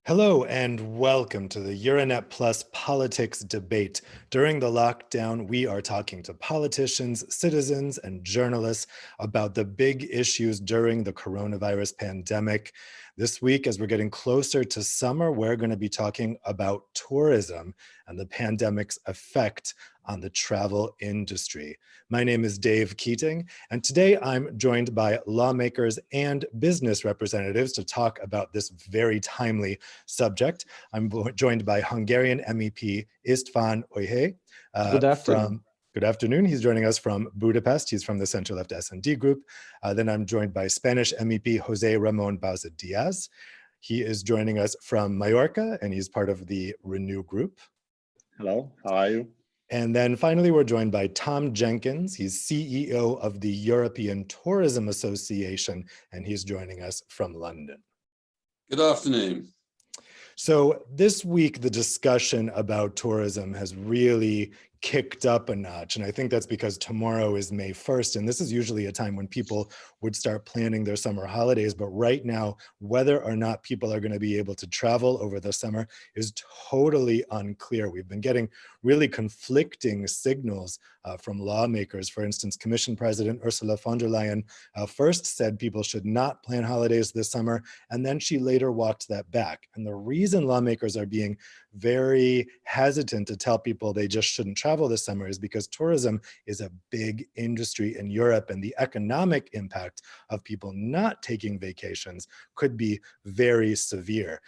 Hello and welcome to the Euronet Plus politics debate. During the lockdown, we are talking to politicians, citizens, and journalists about the big issues during the coronavirus pandemic. This week, as we're getting closer to summer, we're going to be talking about tourism and the pandemic's effect on the travel industry. My name is Dave Keating, and today I'm joined by lawmakers and business representatives to talk about this very timely subject. I'm joined by Hungarian MEP István Ujhely Good afternoon. from Good afternoon. He's joining us from Budapest. He's from the center-left S&D group. Then I'm joined by Spanish MEP Jose Ramon Bauza Diaz. He is joining us from Mallorca, and he's part of the Renew group. Hello, how are you? And then finally, we're joined by Tom Jenkins. He's CEO of the European Tourism Association, and he's joining us from London. Good afternoon. So this week, the discussion about tourism has really kicked up a notch. And I think that's because tomorrow is May 1st. And this is usually a time when people would start planning their summer holidays. But right now, whether or not people are going to be able to travel over the summer is totally unclear. We've been getting really conflicting signals from lawmakers. For instance, Commission President Ursula von der Leyen first said people should not plan holidays this summer, and then she later walked that back. And the reason lawmakers are being very hesitant to tell people they just shouldn't travel this summer is because tourism is a big industry in Europe, and the economic impact of people not taking vacations could be very severe.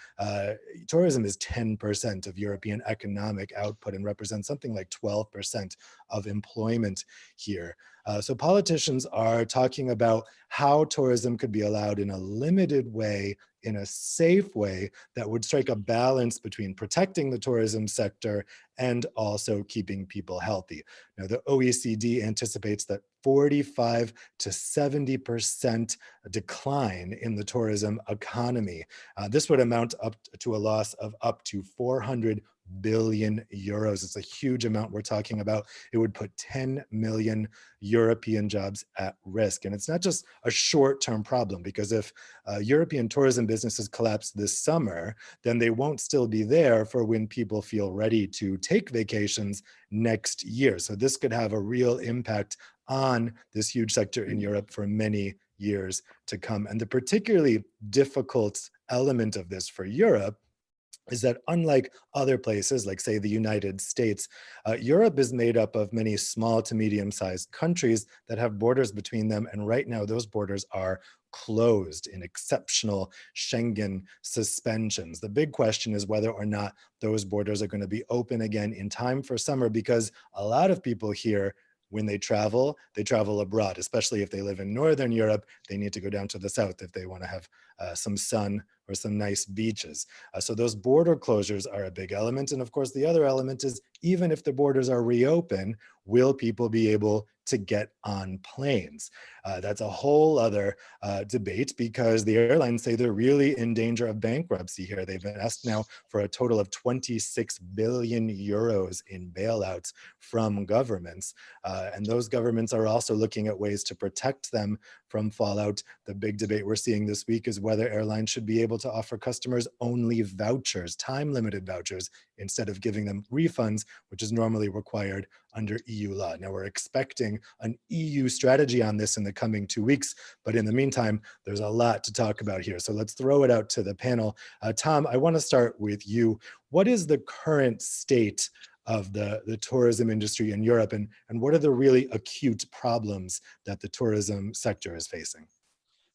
Tourism is 10% of European economic output and represents something like 12% of employment here. So politicians are talking about how tourism could be allowed in a limited way, in a safe way that would strike a balance between protecting the tourism sector and also keeping people healthy. Now, the OECD anticipates that 45 to 70% decline in the tourism economy. This would amount up to a loss of up to 400 billion euros. It's a huge amount we're talking about. It would put 10 million European jobs at risk. And it's not just a short-term problem, because if European tourism businesses collapse this summer, then they won't still be there for when people feel ready to take vacations next year. So this could have a real impact on this huge sector in Europe for many years to come. And the particularly difficult element of this for Europe is that, unlike other places, like say the United States, Europe is made up of many small to medium-sized countries that have borders between them. And right now, those borders are closed in exceptional Schengen suspensions. The big question is whether or not those borders are going to be open again in time for summer, because a lot of people here, when they travel abroad, especially if they live in Northern Europe. They need to go down to the south if they want to have some sun or some nice beaches. So those border closures are a big element. And of course, the other element is, even if the borders are reopened, will people be able to get on planes? That's a whole other debate, because the airlines say they're really in danger of bankruptcy here. They've been asked now for a total of 26 billion euros in bailouts from governments. And those governments are also looking at ways to protect them from fallout. The big debate we're seeing this week is whether airlines should be able to offer customers only vouchers, time-limited vouchers, instead of giving them refunds, which is normally required under EU law. Now, we're expecting an EU strategy on this in the coming 2 weeks, but in the meantime, there's a lot to talk about here. So let's throw it out to the panel. Tom, I want to start with you. What is the current state of the tourism industry in Europe, and what are the really acute problems that the tourism sector is facing?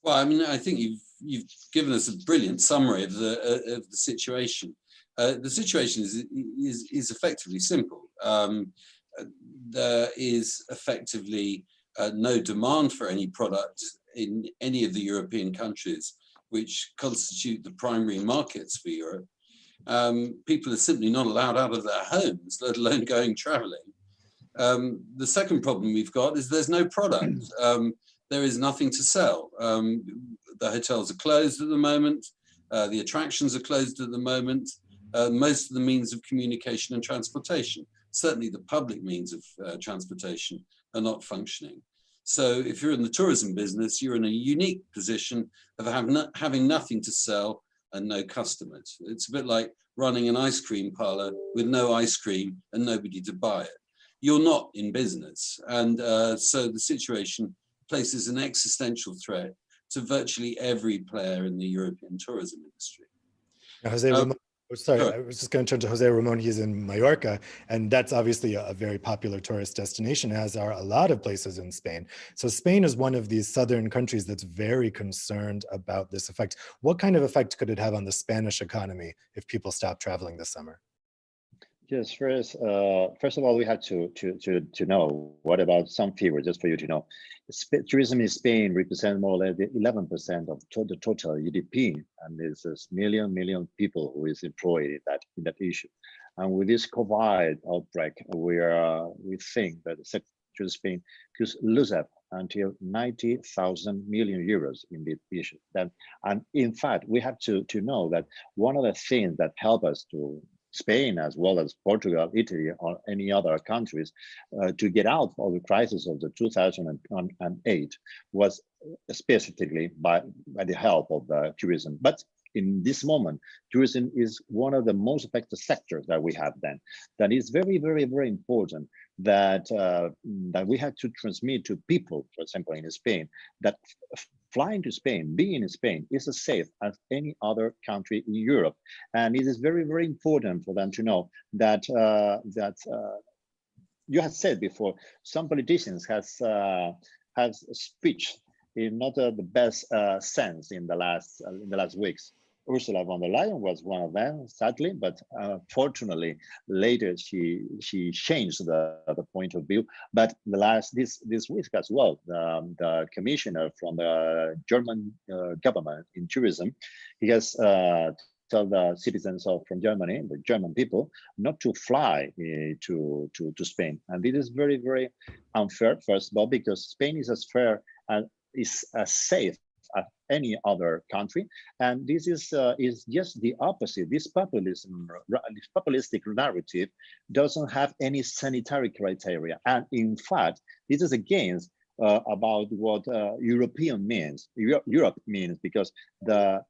Well, I mean, I think you've given us a brilliant summary of the situation. The situation is effectively simple. There is effectively no demand for any product in any of the European countries which constitute the primary markets for Europe. People are simply not allowed out of their homes, let alone going traveling. The second problem we've got is there's no product. There is nothing to sell. The hotels are closed at the moment. The attractions are closed at the moment. Most of the means of communication and transportation, certainly the public means of transportation, are not functioning. So if you're in the tourism business, you're in a unique position of having nothing to sell and no customers. It's a bit like running an ice cream parlor with no ice cream and nobody to buy it. You're not in business. And so the situation places an existential threat to virtually every player in the European tourism industry. Now, Jose Ramon, sorry, I was just going to turn to Jose Ramon. He's in Mallorca, and that's obviously a very popular tourist destination, as are a lot of places in Spain. So Spain is one of these southern countries that's very concerned about this effect. What kind of effect could it have on the Spanish economy if people stop traveling this summer? Yes, first of all, we have to know what about some figures, just for you to know. Tourism in Spain represents more or less 11% of the total GDP, and there's a million people who is employed in that issue. And with this COVID outbreak, we think that the sector of Spain could lose up until 90,000 million euros in this issue. And in fact, we have to know that one of the things that help us to Spain, as well as Portugal, Italy, or any other countries, to get out of the crisis of the 2008 was specifically by the help of tourism. But in this moment, tourism is one of the most affected sectors that we have then. That is very, very, very important that, that we have to transmit to people, for example, in Spain, that flying to Spain, being in Spain, is as safe as any other country in Europe. And it is very, very important for them to know that you have said before, some politicians has speech in not the best sense in the last weeks. Ursula von der Leyen was one of them, sadly, but fortunately later she changed the point of view. But this week as well, the commissioner from the German government in tourism, he has tell the citizens from Germany, the German people, not to fly to Spain. And this is very, very unfair, first of all, because Spain is as fair and is as safe as any other country. And this is just the opposite. This populistic narrative doesn't have any sanitary criteria. And in fact, this is against about what Europe means, because the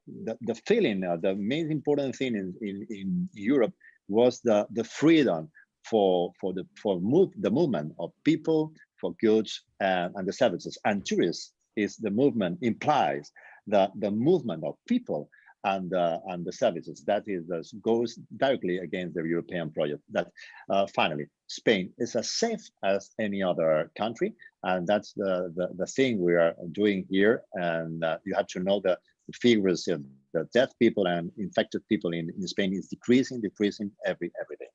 feeling, the main important thing in Europe was the freedom for the movement of people, for goods and the services. And tourists is the movement implies the movement of people and the services. That goes directly against the European project. That finally, Spain is as safe as any other country, and that's the thing we are doing here. And you have to know the figures of the death people and infected people in Spain is decreasing every day.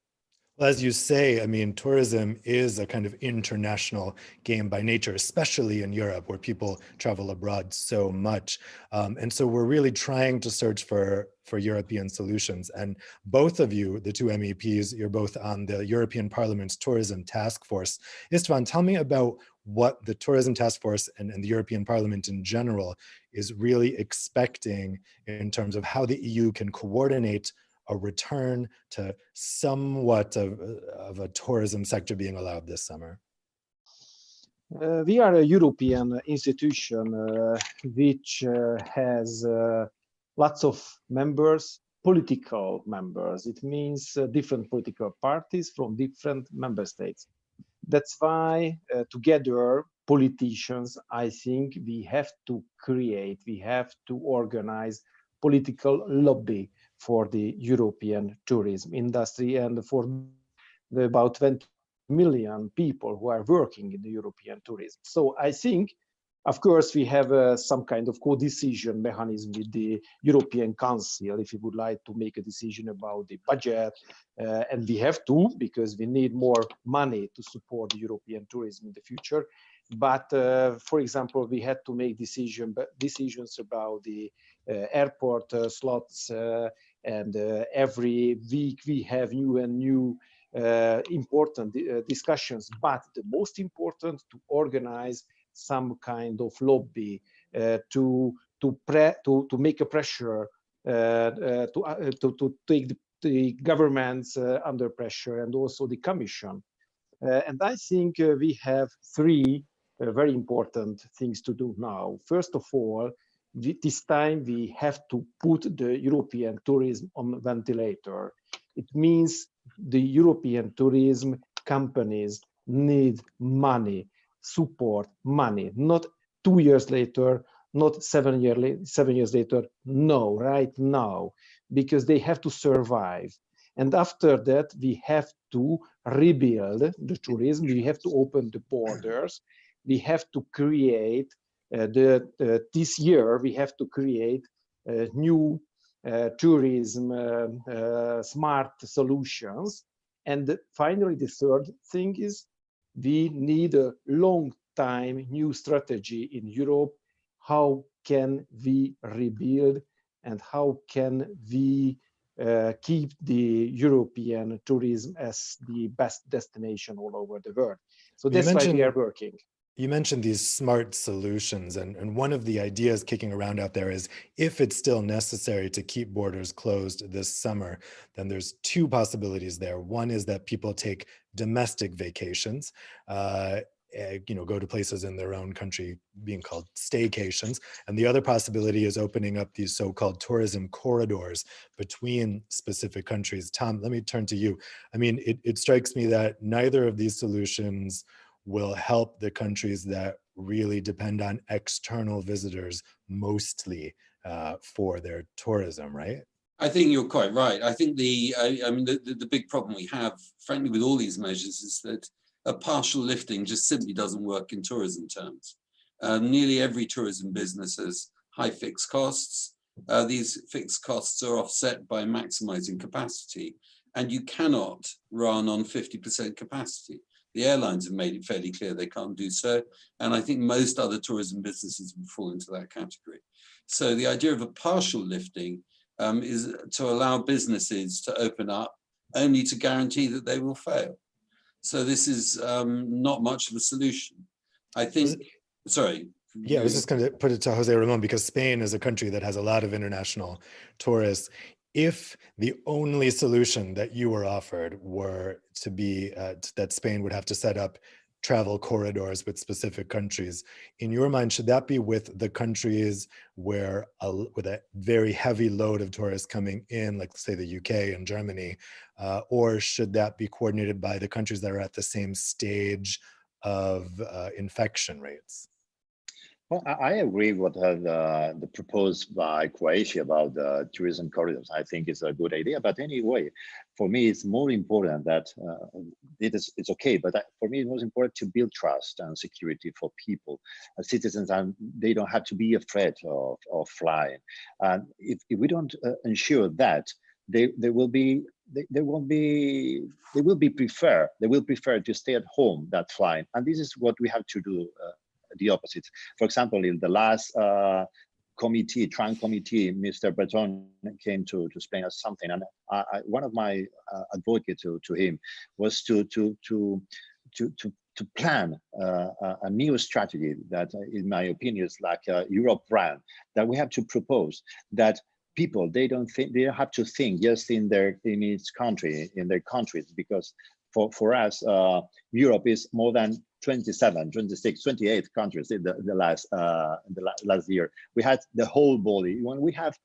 Well, as you say, I mean, tourism is a kind of international game by nature, especially in Europe, where people travel abroad so much. And so we're really trying to search for European solutions. And both of you, the two MEPs, you're both on the European Parliament's Tourism Task Force. Istvan, tell me about what the Tourism Task Force and the European Parliament in general is really expecting in terms of how the EU can coordinate a return to somewhat of a tourism sector being allowed this summer? We are a European institution which has lots of members, political members. It means different political parties from different member states. That's why together, politicians, I think we have to organize political lobby for the European tourism industry and for the about 20 million people who are working in the European tourism. So I think, of course, we have some kind of co-decision mechanism with the European Council if we would like to make a decision about the budget. And we have to, because we need more money to support European tourism in the future. But for example, we had to make decisions about the airport slots, and every week we have new important discussions. But the most important, to organize some kind of lobby to make a pressure to take the governments under pressure, and also the Commission. And I think we have three very important things to do now. First of all, this time we have to put the European tourism on ventilator. It means the European tourism companies need money, support, money, not 2 years later, not 7 years later, no, right now, because they have to survive. And after that, we have to rebuild the tourism. We have to open the borders. We have to create this year. We have to create new tourism smart solutions. And finally, the third thing is we need a long time new strategy in Europe. How can we rebuild and how can we keep the European tourism as the best destination all over the world? So that's why we are working. You mentioned these smart solutions, and one of the ideas kicking around out there is if it's still necessary to keep borders closed this summer, then there's two possibilities there. One is that people take domestic vacations, go to places in their own country, being called staycations. And the other possibility is opening up these so-called tourism corridors between specific countries. Tom, let me turn to you. I mean, it strikes me that neither of these solutions will help the countries that really depend on external visitors mostly for their tourism, right? I think you're quite right. I think the big problem we have, frankly, with all these measures is that a partial lifting just simply doesn't work in tourism terms. Nearly every tourism business has high fixed costs. These fixed costs are offset by maximizing capacity, and you cannot run on 50% capacity. The airlines have made it fairly clear they can't do so. And I think most other tourism businesses would fall into that category. So the idea of a partial lifting is to allow businesses to open up only to guarantee that they will fail. So this is not much of a solution. I think, sorry. Yeah, I was just going to put it to Jose Ramon, because Spain is a country that has a lot of international tourists. If the only solution that you were offered were to be that Spain would have to set up travel corridors with specific countries, in your mind, should that be with the countries where with a very heavy load of tourists coming in, like say the UK and Germany, or should that be coordinated by the countries that are at the same stage of infection rates? Well, I agree with the proposed by Croatia about the tourism corridors. I think it's a good idea. But anyway, for me, it's more important that it's okay. But for me, it's most important to build trust and security for people, citizens, and they don't have to be afraid of flying. And if we don't ensure that, they will prefer to stay at home than flying. And this is what we have to do. The opposite. For example, in the last Trump committee, Mr. Breton came to Spain as something, and one of my advocates to him was to plan a new strategy that, in my opinion, is like a Europe brand that we have to propose. That people, they don't have to think just in their countries, because for us, Europe is more than 27, 26, 28 countries in the last year. We had the whole body. When we had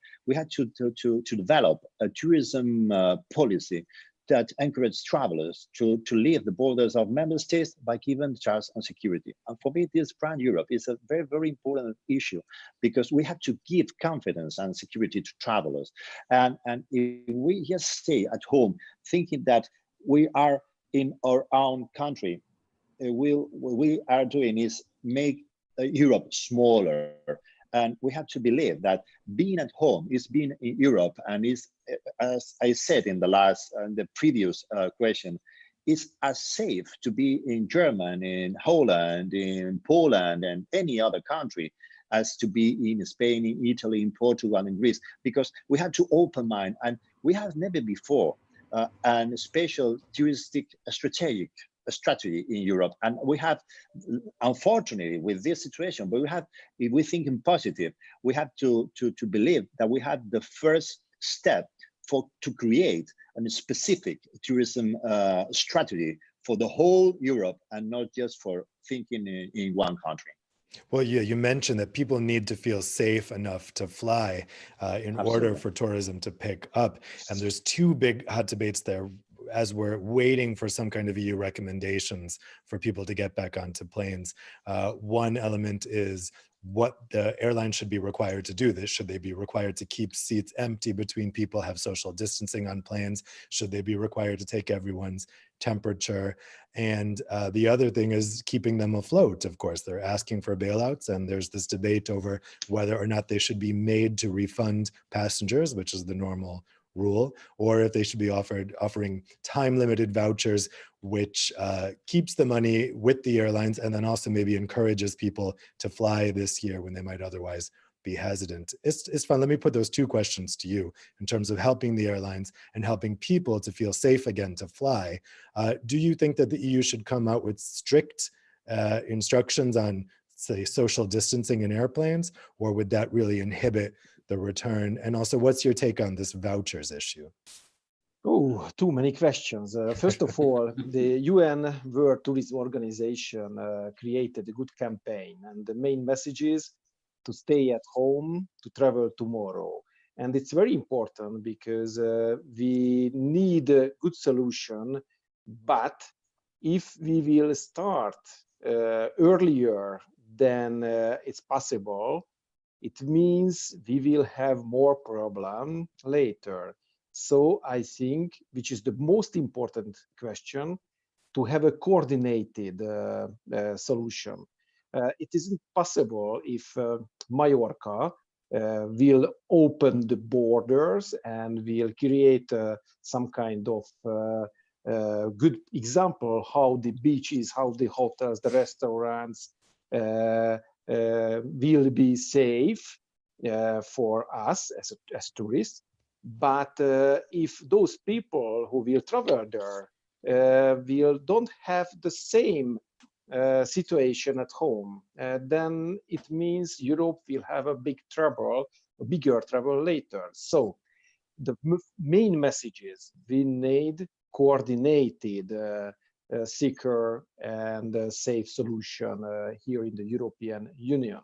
to develop a tourism policy that encourages travelers to leave the borders of member states by giving trust and security. And for me, this brand Europe is a very, very important issue, because we have to give confidence and security to travelers. And if we just stay at home thinking that we are in our own country, what we are doing is make Europe smaller. And we have to believe that being at home is being in Europe, and is, as I said in the previous question, it's as safe to be in Germany, in Holland, in Poland, and any other country as to be in Spain, in Italy, in Portugal, and in Greece, because we have to open mind, and we have never before and special touristic strategy in Europe. And we have, unfortunately, with this situation, but if we think in positive, we have to believe that we have the first step to create a specific tourism strategy for the whole Europe, and not just for thinking in one country. Well, yeah, you mentioned that people need to feel safe enough to fly in order Absolutely. for tourism to pick up. And there's two big hot debates there as we're waiting for some kind of EU recommendations for people to get back onto planes. One element is what the airline should be required to do this. Should they be required to keep seats empty between people, have social distancing on planes? Should they be required to take everyone's temperature? And the other thing is keeping them afloat. Of course, they're asking for bailouts, and there's this debate over whether or not they should be made to refund passengers, which is the normal rule, or if they should be offering time-limited vouchers, which keeps the money with the airlines and then also maybe encourages people to fly this year when they might otherwise be hesitant. It's fun. Let me put those two questions to you in terms of helping the airlines and helping people to feel safe again to fly. Do you think that the EU should come out with strict instructions on, say, social distancing in airplanes, or would that really inhibit the return? And also, what's your take on this vouchers issue? Oh, too many questions. First of all, the UN World Tourism Organization created a good campaign, and the main message is to stay at home, to travel tomorrow. And it's very important because we need a good solution, but if we will start earlier than it's possible, it means we will have more problem later. So I think, which is the most important question, to have a coordinated solution. It isn't possible if Mallorca will open the borders and will create some kind of good example how the beaches, how the hotels, the restaurants will be safe for us as tourists. But if those people who will travel there will don't have the same situation at home, then it means Europe will have a bigger trouble later. So the main message is we need coordinated, secure and safe solution here in the European Union.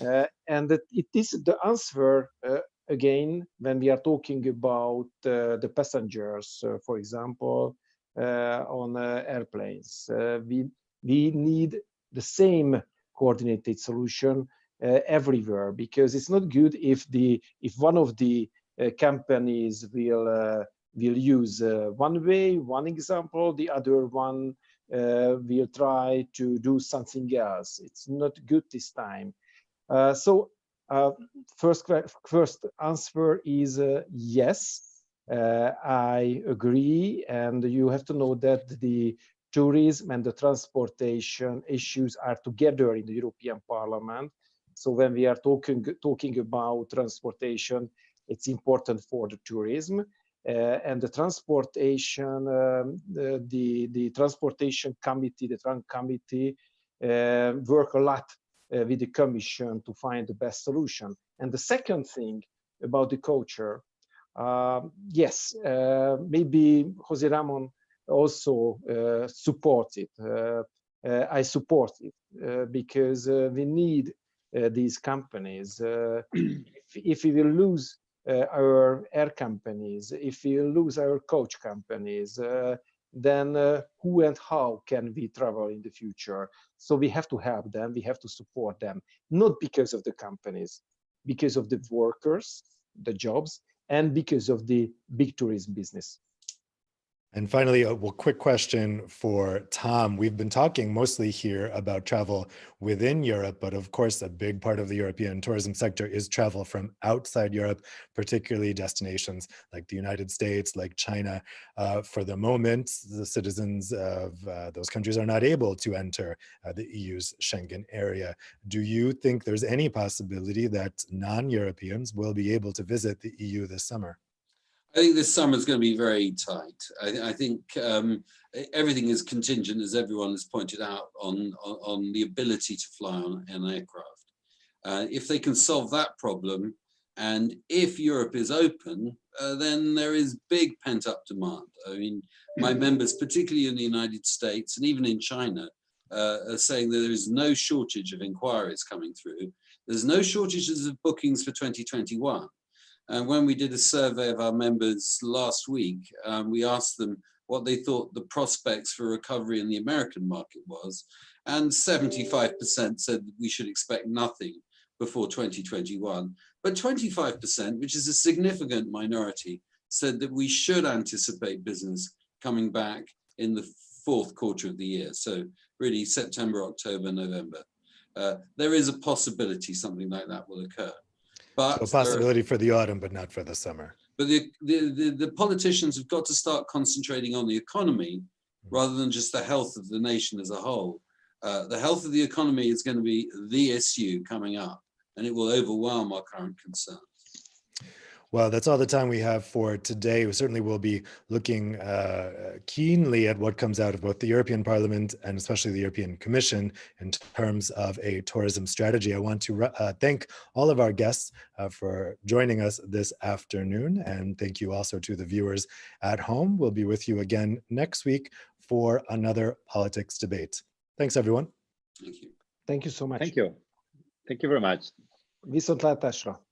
And it is the answer again when we are talking about the passengers, for example, on airplanes. We need the same coordinated solution everywhere, because it's not good if one of the companies will use one way, one example, the other one will try to do something else. It's not good this time. So first answer is yes, I agree. And you have to know that the tourism and the transportation issues are together in the European Parliament. So when we are talking about transportation, it's important for the tourism. And the transportation, the transportation committee, the Trans committee, work a lot with the Commission to find the best solution. And the second thing about the culture, yes, maybe Jose Ramon also supports it. I support it because we need these companies. If we will lose our air companies, if we lose our coach companies, then who and how can we travel in the future? So we have to help them, we have to support them, not because of the companies, because of the workers, the jobs, and because of the big tourism business. And finally, a quick question for Tom. We've been talking mostly here about travel within Europe, but of course, a big part of the European tourism sector is travel from outside Europe, particularly destinations like the United States, like China. For the moment, the citizens of those countries are not able to enter the EU's Schengen area. Do you think there's any possibility that non-Europeans will be able to visit the EU this summer? I think this summer is going to be very tight. I think everything is contingent, as everyone has pointed out, on the ability to fly on an aircraft. If they can solve that problem, and if Europe is open, then there is big pent-up demand. I mean, my members, particularly in the United States and even in China, saying that there is no shortage of inquiries coming through. There's no shortages of bookings for 2021. And when we did a survey of our members last week, we asked them what they thought the prospects for recovery in the American market was. And 75% said that we should expect nothing before 2021. But 25%, which is a significant minority, said that we should anticipate business coming back in the fourth quarter of the year. So really September, October, November. There is a possibility something like that will occur. But So a possibility for the autumn, but not for the summer. But the politicians have got to start concentrating on the economy rather than just the health of the nation as a whole. The health of the economy is going to be the issue coming up, and it will overwhelm our current concerns. Well, that's all the time we have for today. We certainly will be looking keenly at what comes out of both the European Parliament and especially the European Commission in terms of a tourism strategy. I want to thank all of our guests for joining us this afternoon. And thank you also to the viewers at home. We'll be with you again next week for another politics debate. Thanks, everyone. Thank you. Thank you so much. Thank you. Thank you very much. Viszontlátásra.